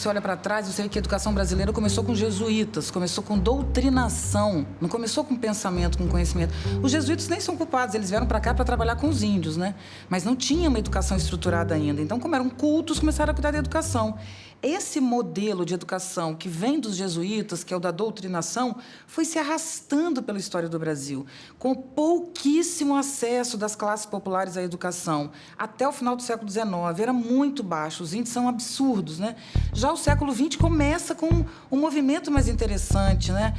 você olha para trás, você vê que a educação brasileira começou com jesuítas, começou com doutrinação, não começou com pensamento, com conhecimento. Os jesuítas nem são culpados, eles vieram para cá para trabalhar com os índios, né? Mas não tinha uma educação estruturada ainda. Então, como eram cultos, começaram a cuidar da educação. Esse modelo de educação que vem dos jesuítas, que é o da doutrinação, foi se arrastando pela história do Brasil, com pouquíssimo acesso das classes populares à educação. Até o final do século XIX, era muito baixo, os índices são absurdos, né? Já o século XX começa com um movimento mais interessante, né?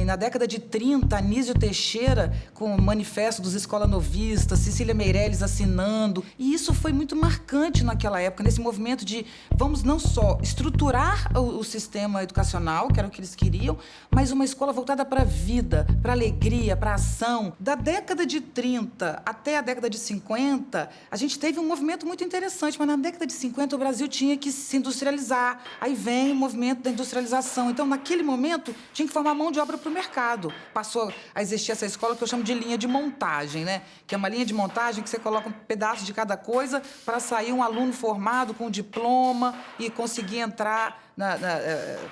Na década de 30, Anísio Teixeira, com o Manifesto dos Escolanovistas, Cecília Meirelles assinando, e isso foi muito marcante naquela época, nesse movimento de vamos não só estruturar o sistema educacional, que era o que eles queriam, mas uma escola voltada para a vida, para a alegria, para a ação. Da década de 30 até a década de 50, a gente teve um movimento muito interessante, mas na década de 50 o Brasil tinha que se industrializar. Aí vem o movimento da industrialização. Então, naquele momento, tinha que formar mão de obra para o mercado. Passou a existir essa escola que eu chamo de linha de montagem, né? Que é uma linha de montagem que você coloca um pedaço de cada coisa para sair um aluno formado com diploma e conseguir entrar,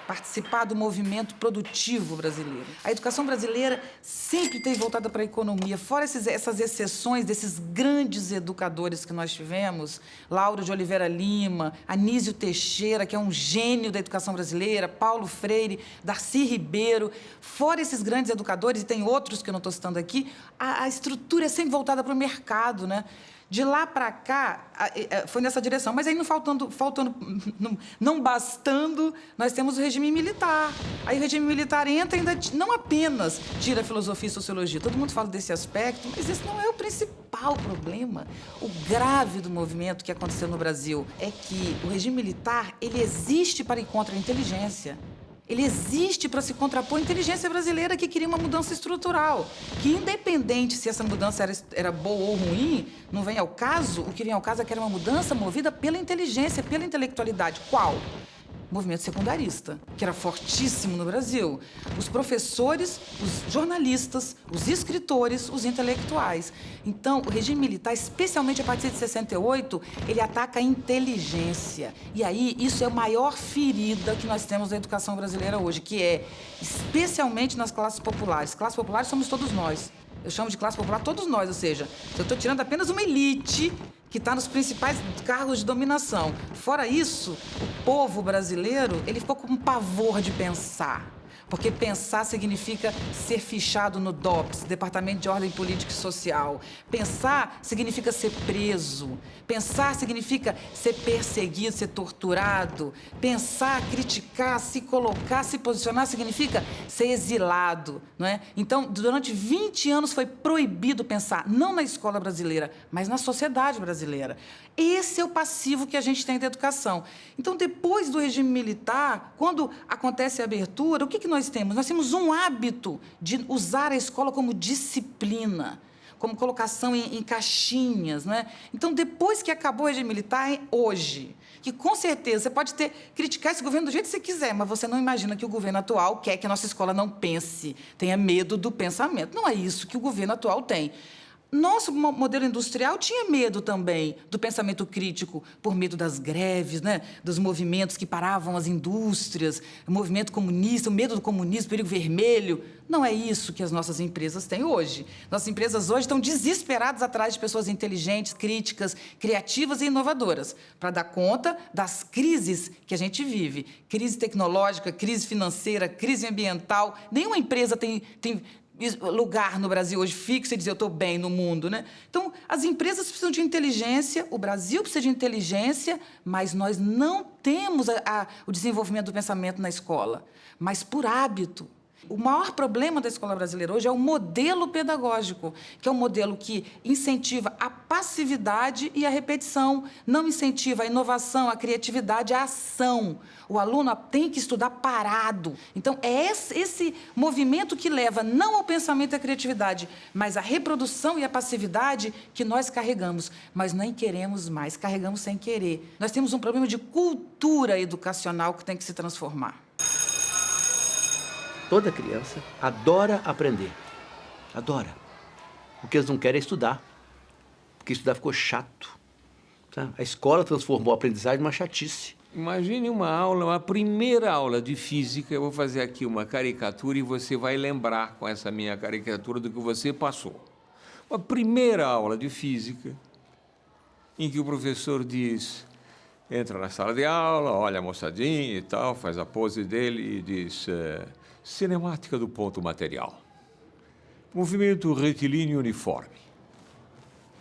participar do movimento produtivo brasileiro. A educação brasileira sempre esteve voltada para a economia. Fora essas exceções desses grandes educadores que nós tivemos, Lauro de Oliveira Lima, Anísio Teixeira, que é um gênio da educação brasileira, Paulo Freire, Darcy Ribeiro. Fora esses grandes educadores, e tem outros que eu não estou citando aqui, a estrutura é sempre voltada para o mercado, né? De lá para cá, foi nessa direção. Mas aí, não bastando, nós temos o regime militar. Aí o regime militar entra e ainda não apenas tira a filosofia e sociologia. Todo mundo fala desse aspecto, mas esse não é o principal problema. O grave do movimento que aconteceu no Brasil é que o regime militar, ele existe para ir contra a inteligência. Ele existe para se contrapor à inteligência brasileira que queria uma mudança estrutural. Que, independente se essa mudança era boa ou ruim, não vem ao caso. O que vem ao caso é que era uma mudança movida pela inteligência, pela intelectualidade. Qual? Movimento secundarista, que era fortíssimo no Brasil. Os professores, os jornalistas, os escritores, os intelectuais. Então, o regime militar, especialmente a partir de 68, ele ataca a inteligência. E aí, isso é a maior ferida que nós temos na educação brasileira hoje, que é, especialmente nas classes populares. Classes populares somos todos nós. Eu chamo de classe popular todos nós, ou seja, eu estou tirando apenas uma elite que está nos principais cargos de dominação. Fora isso, o povo brasileiro, ele ficou com um pavor de pensar. Porque pensar significa ser fichado no DOPS, Departamento de Ordem Política e Social. Pensar significa ser preso. Pensar significa ser perseguido, ser torturado. Pensar, criticar, se colocar, se posicionar significa ser exilado, não é? Então, durante 20 anos foi proibido pensar, não na escola brasileira, mas na sociedade brasileira. Esse é o passivo que a gente tem da educação. Então, depois do regime militar, quando acontece a abertura, o que nós temos? Nós temos um hábito de usar a escola como disciplina, como colocação em caixinhas, né? Então, depois que acabou o regime militar, hoje, que com certeza você pode criticar esse governo do jeito que você quiser, mas você não imagina que o governo atual quer que a nossa escola não pense, tenha medo do pensamento. Não é isso que o governo atual tem. Nosso modelo industrial tinha medo também do pensamento crítico, por medo das greves, né? Dos movimentos que paravam as indústrias, o movimento comunista, o medo do comunismo, o perigo vermelho. Não é isso que as nossas empresas têm hoje. Nossas empresas hoje estão desesperadas atrás de pessoas inteligentes, críticas, criativas e inovadoras, para dar conta das crises que a gente vive. Crise tecnológica, crise financeira, crise ambiental. Nenhuma empresa tem lugar no Brasil hoje fixo e dizer eu estou bem no mundo, né? Então, as empresas precisam de inteligência, o Brasil precisa de inteligência, mas nós não temos o desenvolvimento do pensamento na escola, mas por hábito. O maior problema da escola brasileira hoje é o modelo pedagógico, que é um modelo que incentiva a passividade e a repetição, não incentiva a inovação, a criatividade, a ação. O aluno tem que estudar parado. Então, é esse movimento que leva não ao pensamento e à criatividade, mas à reprodução e à passividade que nós carregamos. Mas nem queremos mais, carregamos sem querer. Nós temos um problema de cultura educacional que tem que se transformar. Toda criança adora aprender. Adora. O que eles não querem é estudar. Porque estudar ficou chato. Tá? A escola transformou a aprendizagem numa chatice. Imagine uma aula, uma primeira aula de física. Eu vou fazer aqui uma caricatura e você vai lembrar com essa minha caricatura do que você passou. Uma primeira aula de física em que o professor diz, entra na sala de aula, olha a moçadinha e tal, faz a pose dele e diz cinemática do ponto material. Movimento retilíneo uniforme.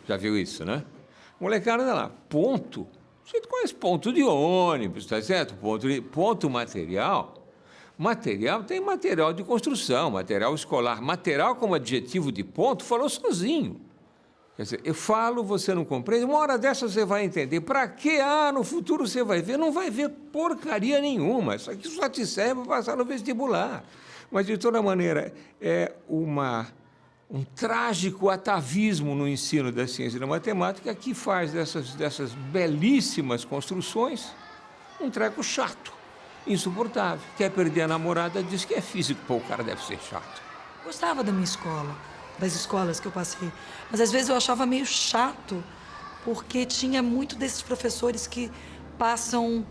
Já viu isso, né? Molecada lá, ponto. Você conhece ponto de ônibus, tá certo? Ponto material. Material tem material de construção, material escolar. Material como adjetivo de ponto falou sozinho. Quer dizer, eu falo, você não compreende. Uma hora dessa você vai entender. Para quê? No futuro você vai ver. Não vai ver porcaria nenhuma. Isso aqui só te serve para passar no vestibular. Mas, de toda maneira, é um trágico atavismo no ensino da ciência e da matemática que faz dessas belíssimas construções um treco chato, insuportável. Quer perder a namorada, diz que é físico. Pô, o cara deve ser chato. Gostava da minha escola, das escolas que eu passei. Mas, às vezes, eu achava meio chato, porque tinha muito desses professores que passam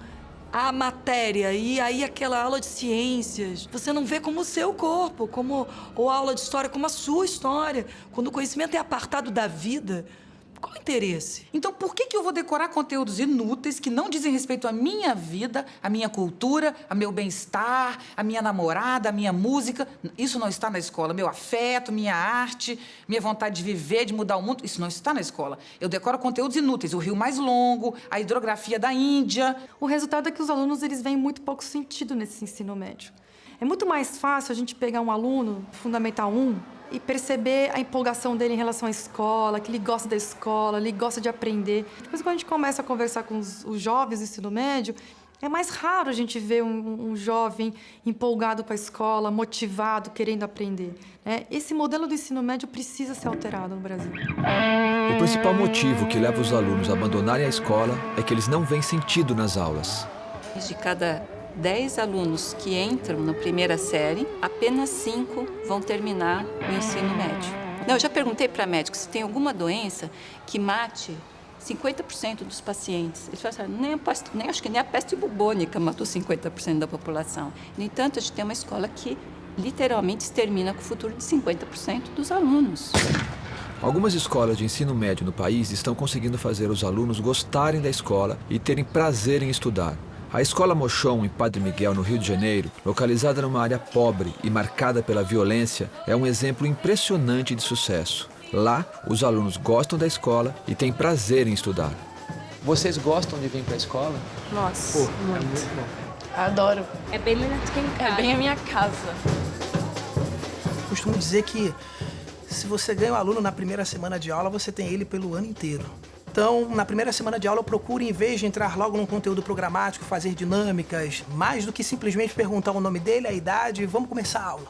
a matéria e aí aquela aula de ciências, você não vê como o seu corpo, ou a aula de história como a sua história. Quando o conhecimento é apartado da vida, qual o interesse? Então, por que eu vou decorar conteúdos inúteis que não dizem respeito à minha vida, à minha cultura, ao meu bem-estar, à minha namorada, à minha música? Isso não está na escola. Meu afeto, minha arte, minha vontade de viver, de mudar o mundo, isso não está na escola. Eu decoro conteúdos inúteis. O rio mais longo, a hidrografia da Índia. O resultado é que os alunos eles veem muito pouco sentido nesse ensino médio. É muito mais fácil a gente pegar um aluno Fundamental 1 e perceber a empolgação dele em relação à escola, que ele gosta da escola, ele gosta de aprender. Depois, quando a gente começa a conversar com os jovens do ensino médio, é mais raro a gente ver um jovem empolgado com a escola, motivado, querendo aprender, né? Esse modelo do ensino médio precisa ser alterado no Brasil. O principal motivo que leva os alunos a abandonarem a escola é que eles não veem sentido nas aulas. De cada 10 alunos que entram na primeira série, apenas 5 vão terminar o ensino médio. Eu já perguntei para médicos se tem alguma doença que mate 50% dos pacientes. Eles falam assim, acho que nem a peste bubônica matou 50% da população. No entanto, a gente tem uma escola que literalmente extermina com o futuro de 50% dos alunos. Algumas escolas de ensino médio no país estão conseguindo fazer os alunos gostarem da escola e terem prazer em estudar. A Escola Mochon, em Padre Miguel, no Rio de Janeiro, localizada numa área pobre e marcada pela violência, é um exemplo impressionante de sucesso. Lá, os alunos gostam da escola e têm prazer em estudar. Vocês gostam de vir para a escola? Nossa, É muito bom. adoro. É bem melhor do que em casa. É bem a minha casa. Costumo dizer que se você ganha um aluno na primeira semana de aula, você tem ele pelo ano inteiro. Então, na primeira semana de aula, eu procuro, em vez de entrar logo num conteúdo programático, fazer dinâmicas, mais do que simplesmente perguntar o nome dele, a idade, vamos começar a aula,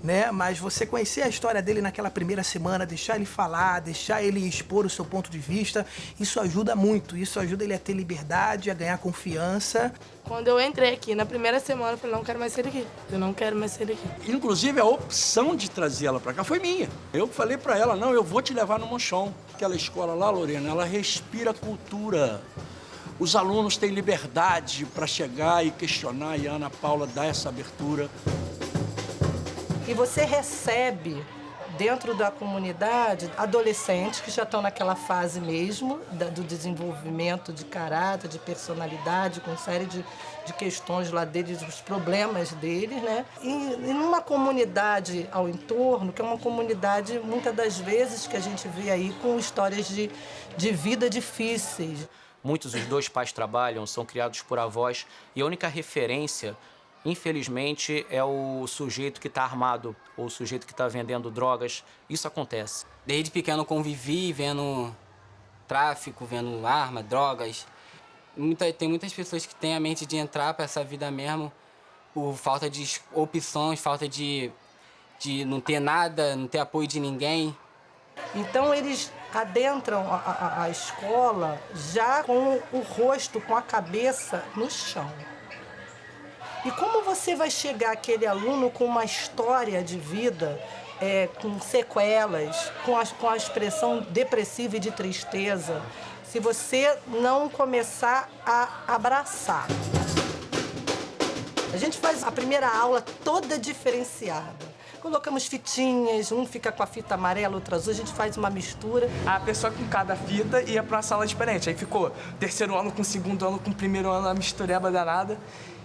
né? Mas você conhecer a história dele naquela primeira semana, deixar ele falar, deixar ele expor o seu ponto de vista, isso ajuda muito, isso ajuda ele a ter liberdade, a ganhar confiança. Quando eu entrei aqui, na primeira semana, eu falei, não quero mais ser aqui. Eu não quero mais ser aqui. Inclusive, a opção de trazer ela para cá foi minha. Eu falei para ela, não, eu vou te levar no Mochon. Aquela escola lá, Lorena, ela respira cultura. Os alunos têm liberdade para chegar e questionar, e a Ana Paula dá essa abertura. E você recebe, dentro da comunidade, adolescentes que já estão naquela fase mesmo do desenvolvimento de caráter, de personalidade, com série de questões lá deles, os problemas deles, né? E numa comunidade ao entorno, que é uma comunidade, muitas das vezes, que a gente vê aí com histórias de vida difíceis. Muitos dos dois pais trabalham, são criados por avós, e a única referência, infelizmente, é o sujeito que está armado ou o sujeito que está vendendo drogas. Isso acontece. Desde pequeno convivi vendo tráfico, vendo arma, drogas. Tem muitas pessoas que têm a mente de entrar para essa vida mesmo por falta de opções, falta de não ter nada, não ter apoio de ninguém. Então eles adentram a escola já com o rosto, com a cabeça no chão. E como você vai chegar àquele aluno com uma história de vida, com sequelas, com a expressão depressiva e de tristeza, se você não começar a abraçar. A gente faz a primeira aula toda diferenciada. Colocamos fitinhas, um fica com a fita amarela, outro azul, a gente faz uma mistura. A pessoa com cada fita ia para uma sala diferente. Aí ficou terceiro ano com segundo ano com primeiro ano, a mistureba danada.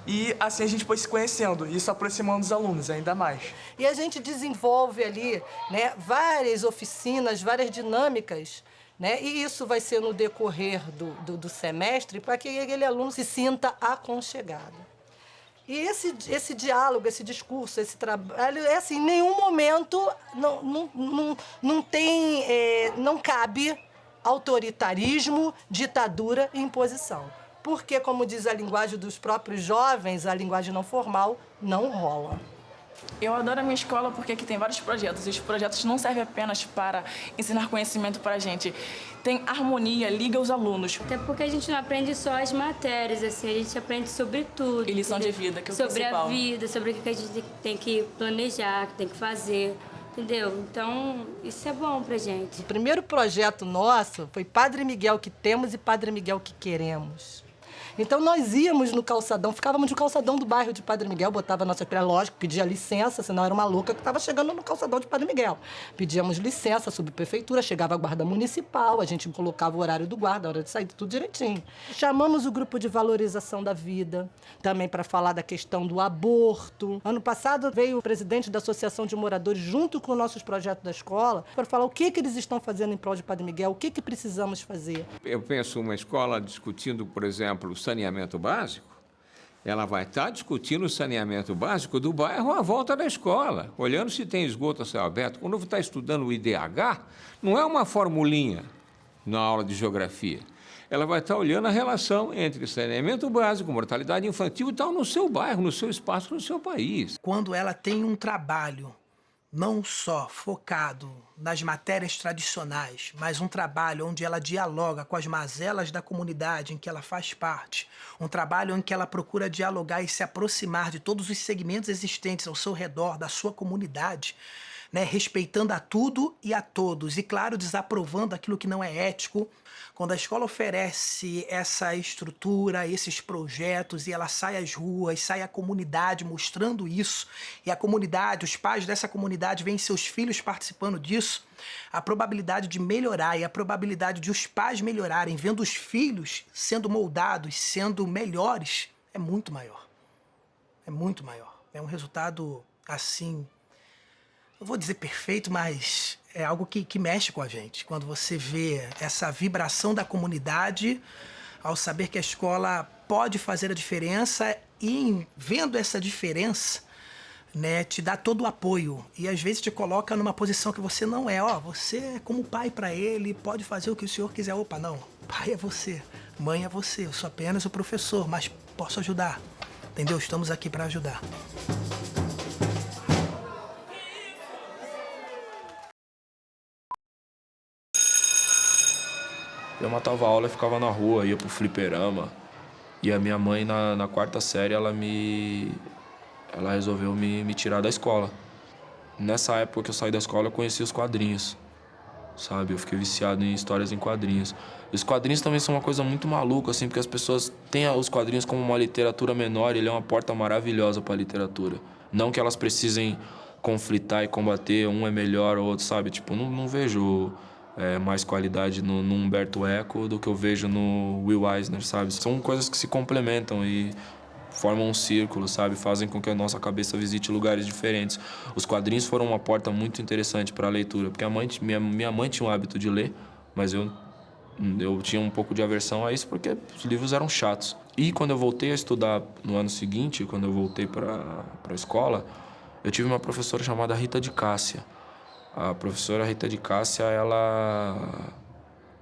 E assim a gente foi se conhecendo, isso aproximando os alunos ainda mais. E a gente desenvolve ali, né, várias oficinas, várias dinâmicas, né? E isso vai ser no decorrer do semestre para que aquele aluno se sinta aconchegado. E esse diálogo, esse discurso, esse trabalho, é assim, em nenhum momento não cabe autoritarismo, ditadura e imposição. Porque, como diz a linguagem dos próprios jovens, a linguagem não formal não rola. Eu adoro a minha escola porque aqui tem vários projetos. E os projetos não servem apenas para ensinar conhecimento para a gente. Tem harmonia, liga os alunos. Até porque a gente não aprende só as matérias, assim, a gente aprende sobre tudo. E lição de vida, que é o sobre principal. Sobre a vida, sobre o que a gente tem que planejar, que tem que fazer, entendeu? Então, isso é bom pra gente. O primeiro projeto nosso foi Padre Miguel que temos e Padre Miguel que queremos. Então, nós íamos no calçadão, ficávamos no calçadão do bairro de Padre Miguel, botava nossa criança, lógico, pedia licença, senão era uma louca que estava chegando no calçadão de Padre Miguel. Pedíamos licença, subprefeitura, chegava a guarda municipal, a gente colocava o horário do guarda, a hora de sair, tudo direitinho. Chamamos o grupo de valorização da vida, também para falar da questão do aborto. Ano passado veio o presidente da Associação de Moradores, junto com nossos projetos da escola, para falar o que eles estão fazendo em prol de Padre Miguel, o que precisamos fazer. Eu penso uma escola discutindo, por exemplo, saneamento básico, ela vai estar discutindo o saneamento básico do bairro à volta da escola, olhando se tem esgoto a céu aberto. Quando está estudando o IDH, não é uma formulinha na aula de geografia. Ela vai estar olhando a relação entre saneamento básico, mortalidade infantil e tal no seu bairro, no seu espaço, no seu país. Quando ela tem um trabalho não só focado nas matérias tradicionais, mas um trabalho onde ela dialoga com as mazelas da comunidade em que ela faz parte, um trabalho em que ela procura dialogar e se aproximar de todos os segmentos existentes ao seu redor, da sua comunidade, né, respeitando a tudo e a todos, e claro, desaprovando aquilo que não é ético. Quando a escola oferece essa estrutura, esses projetos, e ela sai às ruas, sai à comunidade mostrando isso, e a comunidade, os pais dessa comunidade veem seus filhos participando disso, a probabilidade de melhorar e a probabilidade de os pais melhorarem, vendo os filhos sendo moldados, sendo melhores, é muito maior. É muito maior. É um resultado, assim, não vou dizer perfeito, mas é algo que mexe com a gente. Quando você vê essa vibração da comunidade, ao saber que a escola pode fazer a diferença e, vendo essa diferença, né, te dá todo o apoio. E, às vezes, te coloca numa posição que você não é. Ó, você é como pai para ele, pode fazer o que o senhor quiser. Opa, não. Pai é você, mãe é você. Eu sou apenas o professor, mas posso ajudar. Entendeu? Estamos aqui para ajudar. Eu matava a aula e ficava na rua, ia pro fliperama. E a minha mãe, na quarta série, ela resolveu me tirar da escola. Nessa época que eu saí da escola, eu conheci os quadrinhos, sabe? Eu fiquei viciado em histórias em quadrinhos. E os quadrinhos também são uma coisa muito maluca, assim, porque as pessoas têm os quadrinhos como uma literatura menor, e ele é uma porta maravilhosa para a literatura. Não que elas precisem conflitar e combater, um é melhor ou outro, sabe? Tipo, não vejo mais qualidade no Humberto Eco do que eu vejo no Will Eisner, sabe? São coisas que se complementam e formam um círculo, sabe? Fazem com que a nossa cabeça visite lugares diferentes. Os quadrinhos foram uma porta muito interessante para a leitura, porque minha mãe tinha o hábito de ler, mas eu tinha um pouco de aversão a isso porque os livros eram chatos. E quando eu voltei a estudar no ano seguinte, quando eu voltei para a escola, eu tive uma professora chamada Rita de Cássia. A professora Rita de Cássia,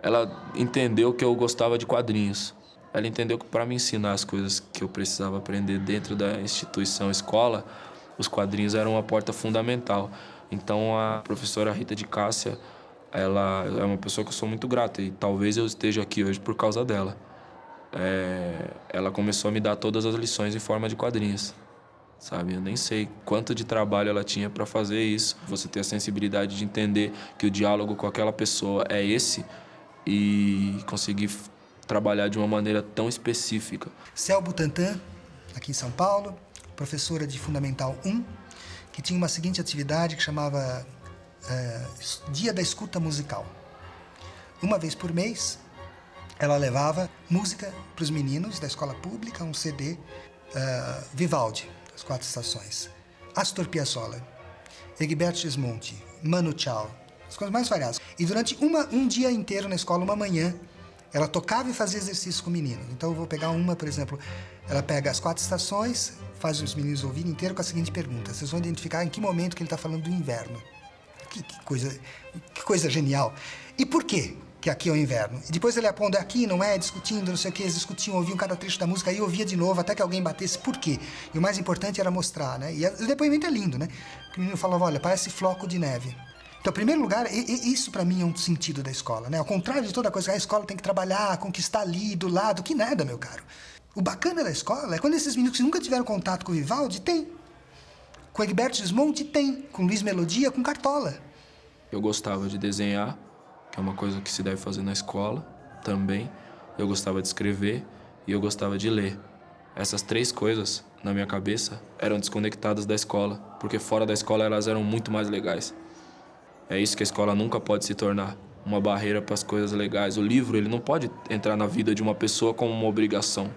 ela entendeu que eu gostava de quadrinhos. Ela entendeu que para me ensinar as coisas que eu precisava aprender dentro da instituição escola, os quadrinhos eram uma porta fundamental. Então, a professora Rita de Cássia, ela é uma pessoa que eu sou muito grato e talvez eu esteja aqui hoje por causa dela. Ela começou a me dar todas as lições em forma de quadrinhos. Sabe? Eu nem sei quanto de trabalho ela tinha para fazer isso. Você ter a sensibilidade de entender que o diálogo com aquela pessoa é esse, e conseguir trabalhar de uma maneira tão específica. Céu Butantan, aqui em São Paulo, professora de Fundamental 1, que tinha uma seguinte atividade que chamava Dia da Escuta Musical. Uma vez por mês, ela levava música para os meninos da escola pública, um CD, Vivaldi, das 4 estações, Astor Piazzolla, Egberto Gismonti, Manu Chao, as coisas mais variadas. E durante um dia inteiro na escola, uma manhã, ela tocava e fazia exercício com meninos. Então eu vou pegar uma, por exemplo, ela pega as 4 estações, faz os meninos ouvirem inteiro com a seguinte pergunta: vocês vão identificar em que momento que ele está falando do inverno. Que coisa genial. E por quê que aqui é o inverno? E depois ele aponta aqui, não é? Discutindo, não sei o que, eles discutiam, ouviam cada trecho da música, aí ouvia de novo, até que alguém batesse. Por quê? E o mais importante era mostrar, né? E o depoimento é lindo, né? O menino falava, olha, parece floco de neve. Então, em primeiro lugar, isso para mim é um sentido da escola, né? Ao contrário de toda coisa, a escola tem que trabalhar, conquistar ali, do lado, que nada, meu caro. O bacana da escola é quando esses meninos que nunca tiveram contato com o Vivaldi, tem. Com o Egberto Gismonti, tem. Com Luiz Melodia, com Cartola. Eu gostava de desenhar, que é uma coisa que se deve fazer na escola também. Eu gostava de escrever e eu gostava de ler. Essas 3 coisas, na minha cabeça, eram desconectadas da escola, porque fora da escola elas eram muito mais legais. É isso que a escola nunca pode se tornar, uma barreira para as coisas legais. O livro, ele não pode entrar na vida de uma pessoa como uma obrigação.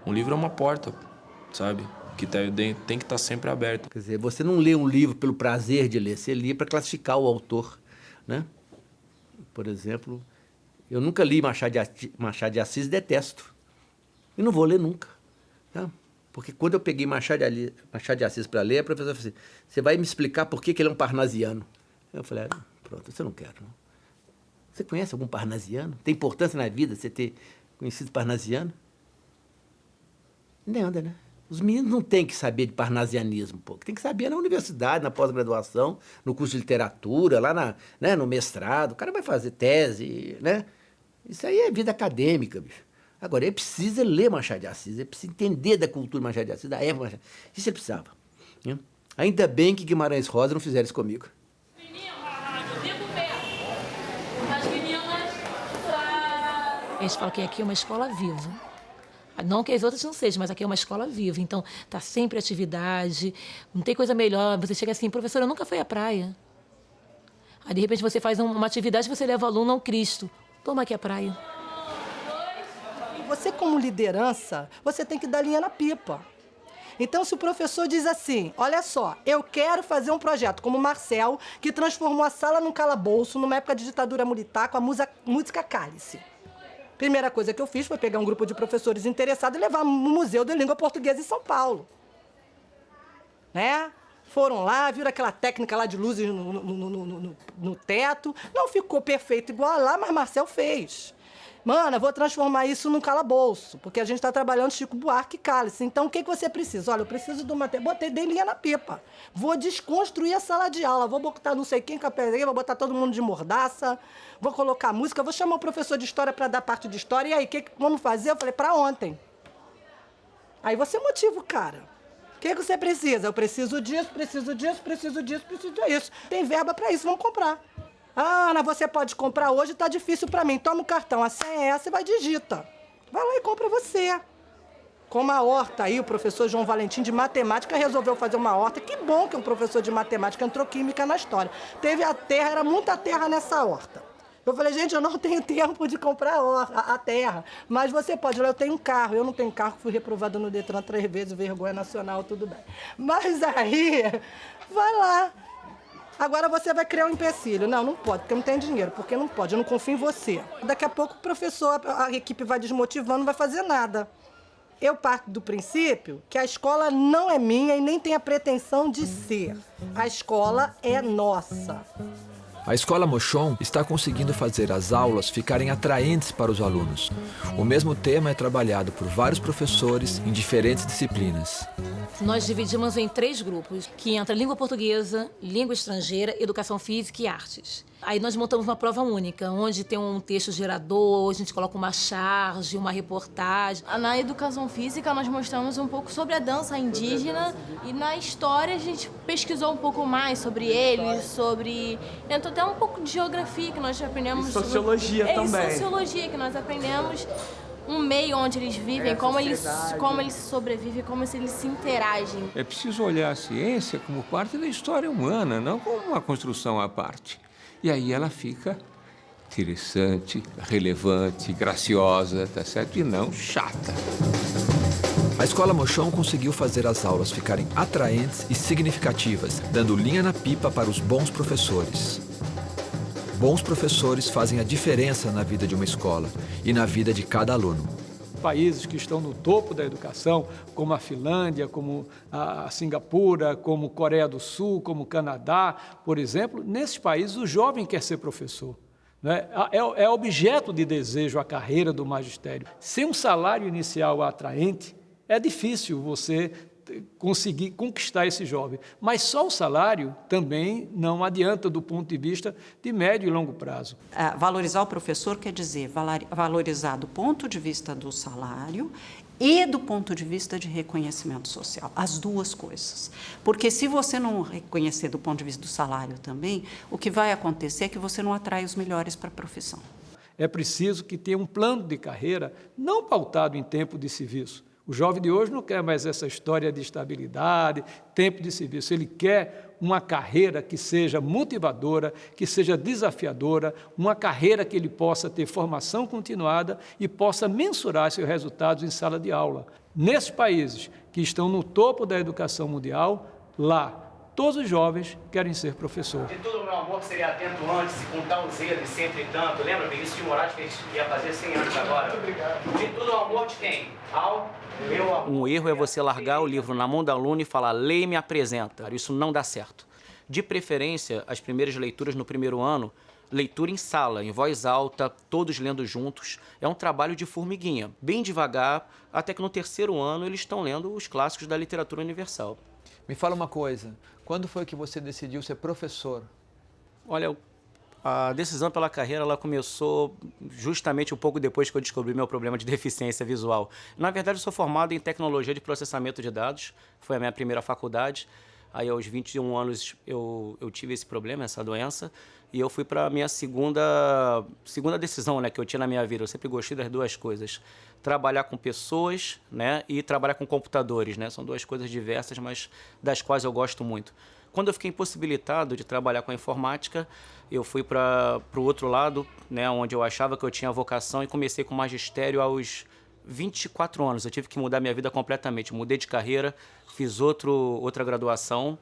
Um livro é uma porta, sabe? Que tem que estar sempre aberta. Quer dizer, você não lê um livro pelo prazer de ler, você lê para classificar o autor, né? Por exemplo, eu nunca li Machado de Assis e detesto. E não vou ler nunca. Tá? Porque quando eu peguei Machado de Assis para ler, a professora falou assim, você vai me explicar por que ele é um parnasiano? Eu falei, pronto, isso eu não quero. Não. Você conhece algum parnasiano? Tem importância na vida você ter conhecido parnasiano? Nada, né? Os meninos não têm que saber de parnasianismo, pô. Tem que saber na universidade, na pós-graduação, no curso de literatura, lá no mestrado. O cara vai fazer tese, né? Isso aí é vida acadêmica, bicho. Agora, ele precisa ler Machado de Assis, ele precisa entender da cultura Machado de Assis, da época Machado. Isso ele precisava. Né? Ainda bem que Guimarães Rosa não fizeram isso comigo. Eles falam que aqui é uma escola viva. Não que as outras não sejam, mas aqui é uma escola viva. Então, tá sempre atividade, não tem coisa melhor. Você chega assim, professora, eu nunca fui à praia. Aí, de repente, você faz uma atividade e você leva o aluno ao Cristo. Toma aqui a praia. Você, como liderança, você tem que dar linha na pipa. Então, se o professor diz assim, olha só, eu quero fazer um projeto como o Marcel, que transformou a sala num calabouço, numa época de ditadura militar, com a música Cálice. Primeira coisa que eu fiz foi pegar um grupo de professores interessados e levar no Museu da Língua Portuguesa em São Paulo. Né? Foram lá, viram aquela técnica lá de luzes no teto. Não ficou perfeito igual lá, mas Marcel fez. Mano, eu vou transformar isso num calabouço, porque a gente está trabalhando Chico Buarque e Cálice. Então, o que você precisa? Olha, eu preciso de uma... Dei linha na pipa. Vou desconstruir a sala de aula. Vou botar não sei quem capelê, vou botar todo mundo de mordaça, vou colocar música, vou chamar o professor de história para dar parte de história. E aí, o que vamos fazer? Eu falei, para ontem. Aí você motiva o cara. O que você precisa? Eu preciso disso, preciso disso, preciso disso, preciso disso. Tem verba para isso, vamos comprar. Ah, Ana, você pode comprar hoje, tá difícil para mim. Toma o cartão, a senha é essa e vai digita. Vai lá e compra você. Como a horta aí, o professor João Valentim de matemática resolveu fazer uma horta. Que bom que um professor de matemática entrou química na história. Teve a terra, era muita terra nessa horta. Eu falei, gente, eu não tenho tempo de comprar a terra, mas você pode. Eu tenho um carro, eu não tenho carro, fui reprovada no Detran 3 vezes, vergonha nacional, tudo bem. Mas aí, vai lá. Agora você vai criar um empecilho. Não, não pode, porque eu não tenho dinheiro, porque não pode, eu não confio em você. Daqui a pouco o professor, a equipe vai desmotivando, não vai fazer nada. Eu parto do princípio que a escola não é minha e nem tem a pretensão de ser. A escola é nossa. A Escola Mochon está conseguindo fazer as aulas ficarem atraentes para os alunos. O mesmo tema é trabalhado por vários professores em diferentes disciplinas. Nós dividimos em 3 grupos, que entra língua portuguesa, língua estrangeira, educação física e artes. Aí nós montamos uma prova única, onde tem um texto gerador, a gente coloca uma charge, uma reportagem. Na educação física, nós mostramos um pouco sobre a dança indígena e na história a gente pesquisou um pouco mais sobre eles, sobre... Entrou até um pouco de geografia que nós aprendemos. E sociologia também. E sociologia que nós aprendemos um meio onde eles vivem, como eles sobrevivem, como eles se interagem. É preciso olhar a ciência como parte da história humana, não como uma construção à parte. E aí ela fica interessante, relevante, graciosa, tá certo? E não chata. A Escola Mochão conseguiu fazer as aulas ficarem atraentes e significativas, dando linha na pipa para os bons professores. Bons professores fazem a diferença na vida de uma escola e na vida de cada aluno. Países que estão no topo da educação, como a Finlândia, como a Singapura, como Coreia do Sul, como Canadá, por exemplo, nesses países o jovem quer ser professor. Né? É objeto de desejo a carreira do magistério. Sem um salário inicial atraente, é difícil você conseguir conquistar esse jovem. Mas só o salário também não adianta do ponto de vista de médio e longo prazo. Valorizar o professor quer dizer valorizar do ponto de vista do salário e do ponto de vista de reconhecimento social, as duas coisas. Porque se você não reconhecer do ponto de vista do salário também, o que vai acontecer é que você não atrai os melhores para a profissão. É preciso que tenha um plano de carreira não pautado em tempo de serviço. O jovem de hoje não quer mais essa história de estabilidade, tempo de serviço. Ele quer uma carreira que seja motivadora, que seja desafiadora, uma carreira que ele possa ter formação continuada e possa mensurar seus resultados em sala de aula. Nesses países que estão no topo da educação mundial, lá, todos os jovens querem ser professor. De tudo, meu amor, que seria atento antes, se contar um zelo e sempre tanto. Lembra, Vinícius de Moraes, que a gente ia fazer 100 anos agora? De tudo, meu amor, de quem? Meu amor. Um erro é você largar o livro na mão do aluno e falar, leia e me apresenta. Isso não dá certo. De preferência, as primeiras leituras no primeiro ano, leitura em sala, em voz alta, todos lendo juntos. É um trabalho de formiguinha, bem devagar, até que no terceiro ano eles estão lendo os clássicos da literatura universal. Me fala uma coisa, quando foi que você decidiu ser professor? Olha, a decisão pela carreira ela começou justamente um pouco depois que eu descobri meu problema de deficiência visual. Na verdade, eu sou formado em tecnologia de processamento de dados, foi a minha primeira faculdade. Aí, aos 21 anos, eu tive esse problema, essa doença, e eu fui para a minha segunda decisão, né, que eu tinha na minha vida. Eu sempre gostei das duas coisas. Trabalhar com pessoas, né, e trabalhar com computadores, né? São duas coisas diversas, mas das quais eu gosto muito. Quando eu fiquei impossibilitado de trabalhar com a informática, eu fui para o outro lado, né, onde eu achava que eu tinha vocação, e comecei com magistério aos 24 anos. Eu tive que mudar minha vida completamente. Mudei de carreira, fiz outra graduação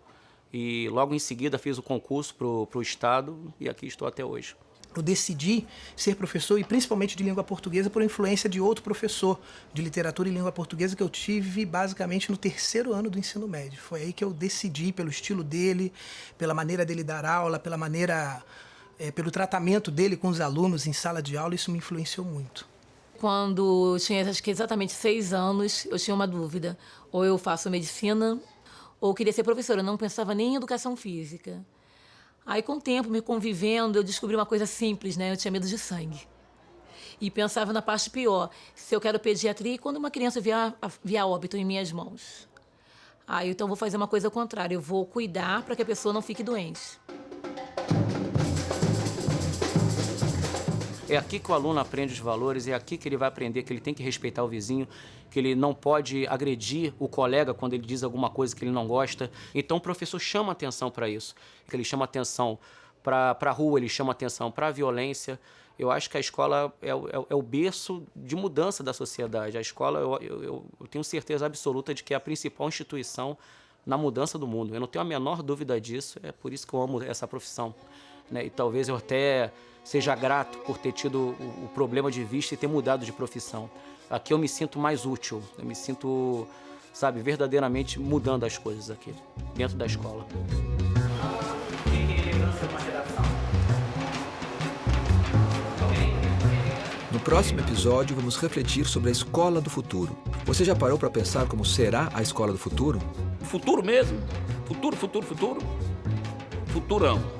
e logo em seguida fiz o concurso para o Estado e aqui estou até hoje. Eu decidi ser professor, e principalmente de língua portuguesa, por influência de outro professor de literatura e língua portuguesa que eu tive basicamente no terceiro ano do ensino médio. Foi aí que eu decidi, pelo estilo dele, pela maneira dele dar aula, pelo tratamento dele com os alunos em sala de aula, isso me influenciou muito. Quando eu tinha acho que exatamente 6 anos, eu tinha uma dúvida. Ou eu faço medicina, ou eu queria ser professora. Eu não pensava nem em educação física. Aí, com o tempo, me convivendo, eu descobri uma coisa simples, né? Eu tinha medo de sangue. E pensava na parte pior. Se eu quero pediatria, e quando uma criança vier óbito em minhas mãos? Aí, então, eu vou fazer uma coisa contrária. Eu vou cuidar para que a pessoa não fique doente. É aqui que o aluno aprende os valores, é aqui que ele vai aprender que ele tem que respeitar o vizinho, que ele não pode agredir o colega quando ele diz alguma coisa que ele não gosta. Então o professor chama atenção para isso. Ele chama atenção para a rua, ele chama atenção para a violência. Eu acho que a escola é o berço de mudança da sociedade. A escola, eu tenho certeza absoluta de que é a principal instituição na mudança do mundo. Eu não tenho a menor dúvida disso, é por isso que eu amo essa profissão, né? E talvez eu até seja grato por ter tido o problema de vista e ter mudado de profissão. Aqui eu me sinto mais útil, eu me sinto, sabe, verdadeiramente mudando as coisas aqui, dentro da escola. No próximo episódio, vamos refletir sobre a escola do futuro. Você já parou para pensar como será a escola do futuro? Futuro mesmo. Futuro. Futurão.